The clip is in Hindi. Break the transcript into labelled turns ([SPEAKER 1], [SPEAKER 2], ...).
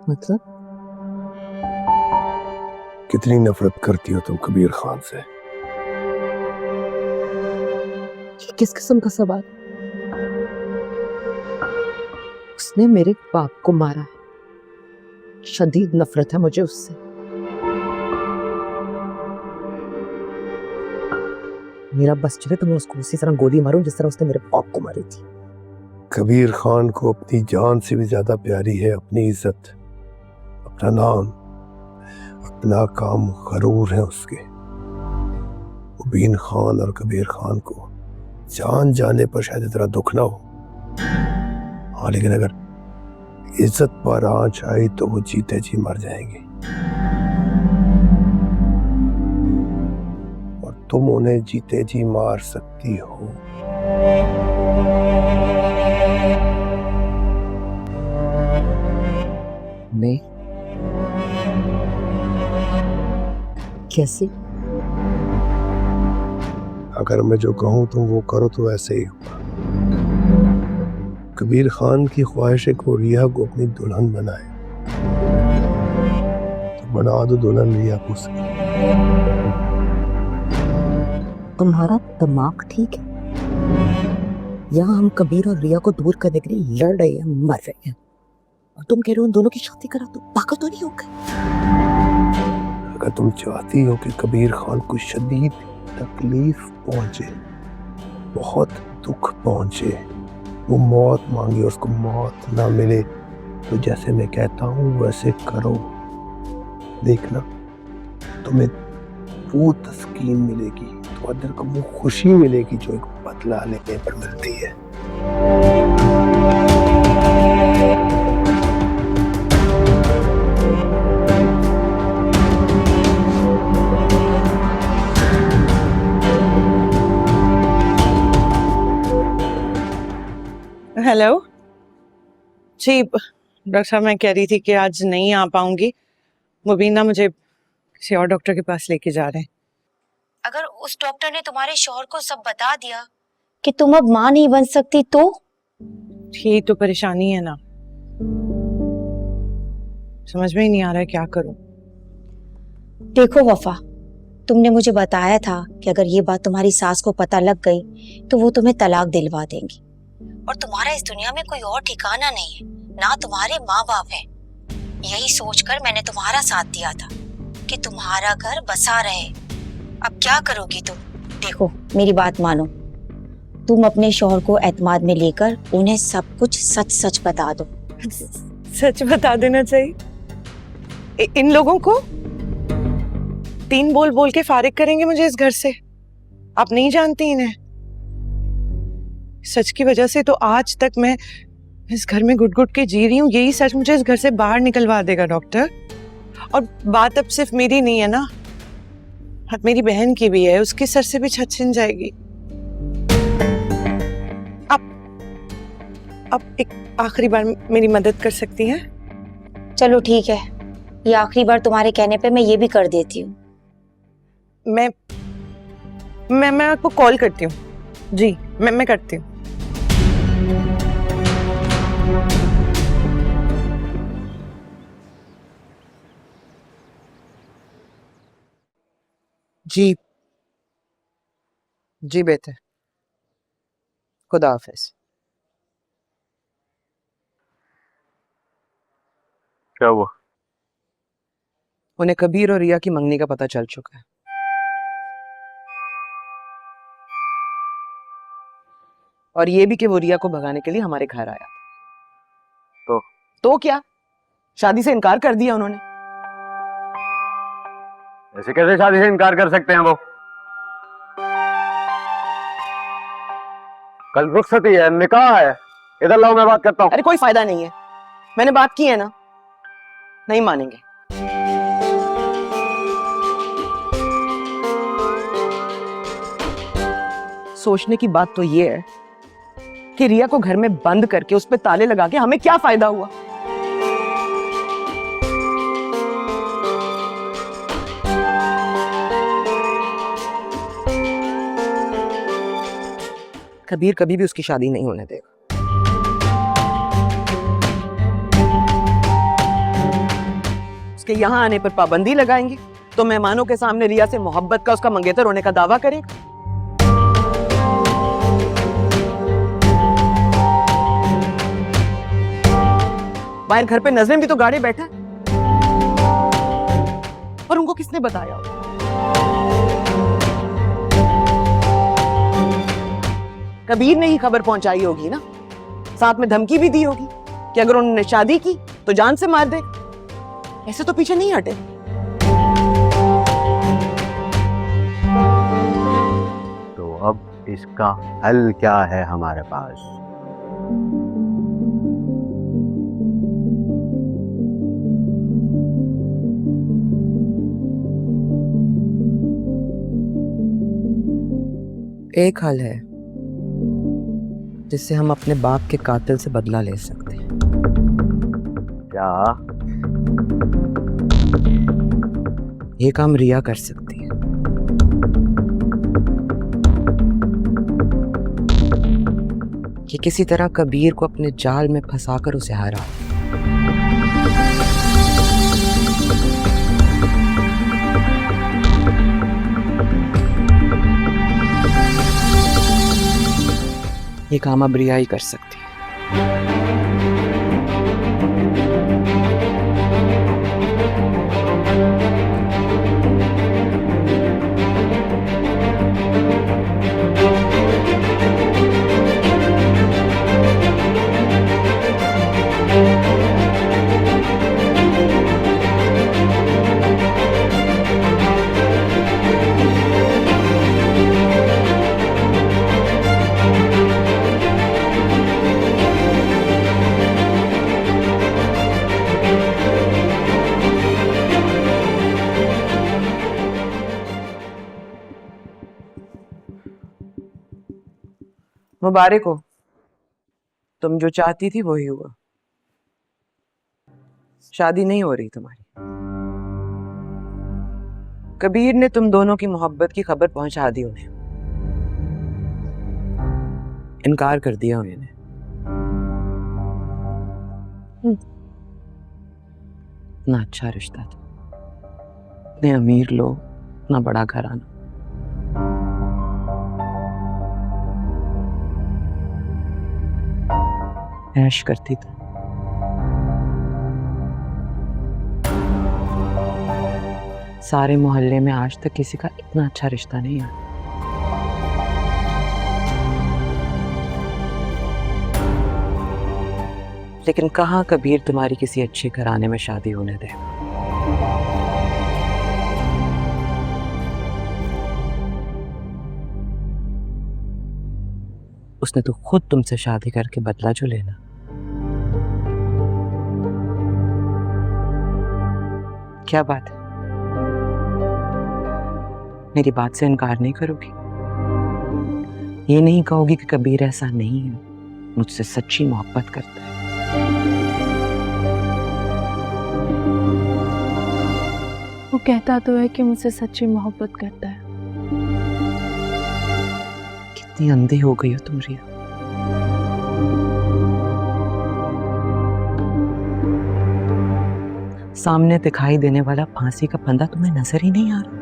[SPEAKER 1] मतलब?
[SPEAKER 2] कितनी नफरत करती हो तुम कबीर खान से?
[SPEAKER 1] किस किस्म का सवाल? उसने मेरे बाप को मारा है। शदीद नफरत है मुझे उससे। मेरा बस चले तो मैं उसको उसी तरह गोली मारूं जिस तरह उसने मेरे बाप को मारी थी।
[SPEAKER 2] कबीर खान को अपनी जान से भी ज्यादा प्यारी है अपनी इज्जत, अपना नाम, अपना काम गरूर है उसके। मुबीन खान और कबीर खान को जान जाने पर शायद इतना दुख ना हो, हाँ, लेकिन अगर इज्जत पर आंच आई तो वो जीते जी मर जाएंगे। और तुम उन्हें जीते जी मार सकती हो।
[SPEAKER 1] मैं? कैसे?
[SPEAKER 2] अगर मैं जो कहूं तुम वो करो तो ऐसे ही होगा। कबीर खान की ख्वाहिश है कि रिया को अपनी दुल्हन बनाए, तो बना दो दुल्हन रिया को उसकी।
[SPEAKER 1] तुम्हारा दिमाग ठीक है? यहाँ हम कबीर और रिया को दूर करने के लिए लड़ रहे हैं, मर रहे हैं, और तुम कह रहे हो उन दोनों की शादी करा दो। पागल तो नहीं हो गए?
[SPEAKER 2] अगर तुम चाहती हो कि कबीर खान को शदीद तकलीफ पहुंचे, बहुत दुख पहुंचे, वो मौत मांगे, उसको मौत ना मिले, तो जैसे मैं कहता हूं वैसे करो। देखना तुम्हें वो तस्कीन मिलेगी, तो अंदर को वो खुशी मिलेगी जो एक बदला लेने पर मिलती है।
[SPEAKER 3] हेलो जी, डॉक्टर साहब मैं कह रही थी कि आज नहीं आ पाऊंगी। मुबीना मुझे किसी और डॉक्टर के पास लेके जा रहे हैं।
[SPEAKER 4] अगर उस डॉक्टर ने तुम्हारे शौहर को सब बता दिया कि तुम अब मां नहीं बन सकती तो?
[SPEAKER 3] यही तो परेशानी है ना, समझ में ही नहीं आ रहा है क्या करूं।
[SPEAKER 4] देखो वफा, तुमने मुझे बताया था कि अगर ये बात तुम्हारी सास को पता लग गई तो वो तुम्हें तलाक दिलवा देंगी, और तुम्हारा इस दुनिया में कोई और ठिकाना नहीं है, ना तुम्हारे माँ बाप है। यही सोचकर मैंने तुम्हारा साथ दिया था कि तुम्हारा घर बसा रहे। अब क्या करोगी तुम? देखो मेरी बात मानो, तुम अपने शौहर को एतमाद में लेकर उन्हें सब कुछ सच सच बता दो।
[SPEAKER 3] सच बता देना चाहिए। इन लोगों को 3 बोल बोल के फारिग करेंगे मुझे इस घर से। आप नहीं जानती इन्हें। सच की वजह से तो आज तक मैं इस घर में घुट घुट के जी रही हूँ। यही सच मुझे इस घर से बाहर निकलवा देगा डॉक्टर। और बात अब सिर्फ मेरी नहीं है ना, अब मेरी बहन की भी है, उसके सर से भी छत छिन जाएगी। अब एक आखिरी बार मेरी मदद कर सकती हैं?
[SPEAKER 4] चलो ठीक है, ये आखिरी बार तुम्हारे कहने पे मैं ये भी कर देती हूँ।
[SPEAKER 3] मैं आपको कॉल करती हूँ। जी मैं करती हूँ। जी जी बेटे, खुदा हाफिज।
[SPEAKER 5] क्या हुआ?
[SPEAKER 6] उन्हें कबीर और रिया की मंगनी का पता चल चुका है, और ये भी कि वो रिया को भगाने के लिए हमारे घर आया। तो क्या, शादी से इनकार कर दिया उन्होंने।
[SPEAKER 5] ऐसे कैसे शादी से इनकार कर सकते हैं वो? कल रुखसती है, निकाह है। इधर लाओ, मैं बात करता हूँ।
[SPEAKER 6] अरे कोई फायदा नहीं है, मैंने बात की है ना, नहीं मानेंगे। सोचने की बात तो ये है कि रिया को घर में बंद करके उस पे ताले लगा के हमें क्या फायदा हुआ। कबीर कभी भी उसकी शादी नहीं होने देगा। उसके यहाँ आने पर पाबंदी लगाएंगे तो मेहमानों के सामने रिया से मोहब्बत का, उसका मंगेतर होने का दावा करेगा। बाहर घर पे नजरें भी तो गाड़े बैठा है। और उनको किसने बताया? कबीर ने ही खबर पहुंचाई होगी ना, साथ में धमकी भी दी होगी कि अगर उन्होंने शादी की तो जान से मार दे। ऐसे तो पीछे नहीं हटे।
[SPEAKER 5] तो अब इसका हल क्या है हमारे पास?
[SPEAKER 6] एक हल है जिससे हम अपने बाप के कातिल से बदला ले सकते हैं।
[SPEAKER 5] क्या?
[SPEAKER 6] ये काम रिया कर सकती है। कि किसी तरह कबीर को अपने जाल में फंसाकर उसे हरा। ये काम अब रिया ही कर सकती है। मुबारक हो, तुम जो चाहती थी वही हुआ। शादी नहीं हो रही तुम्हारी। कबीर ने तुम दोनों की मोहब्बत की खबर पहुंचा दी उन्हें। इनकार कर दिया उन्होंने। इतना अच्छा रिश्ता था, इतने अमीर लोग, इतना बड़ा घराना। ऐश करती थी। सारे मोहल्ले में आज तक किसी का इतना अच्छा रिश्ता नहीं आया। लेकिन कहाँ कबीर तुम्हारी किसी अच्छे घराने में शादी होने दे। उसने तो खुद तुमसे शादी करके बदला जो लेना। क्या बात है, मेरी बात से इनकार नहीं करोगी? ये नहीं कहोगी कि कबीर ऐसा नहीं है, मुझसे सच्ची मोहब्बत करता है?
[SPEAKER 7] वो कहता तो है कि मुझसे सच्ची मोहब्बत करता है।
[SPEAKER 6] कितनी अंधी हो गई हो तुम रिया। सामने दिखाई देने वाला फांसी का फंदा तुम्हें नजर ही नहीं आ रहा।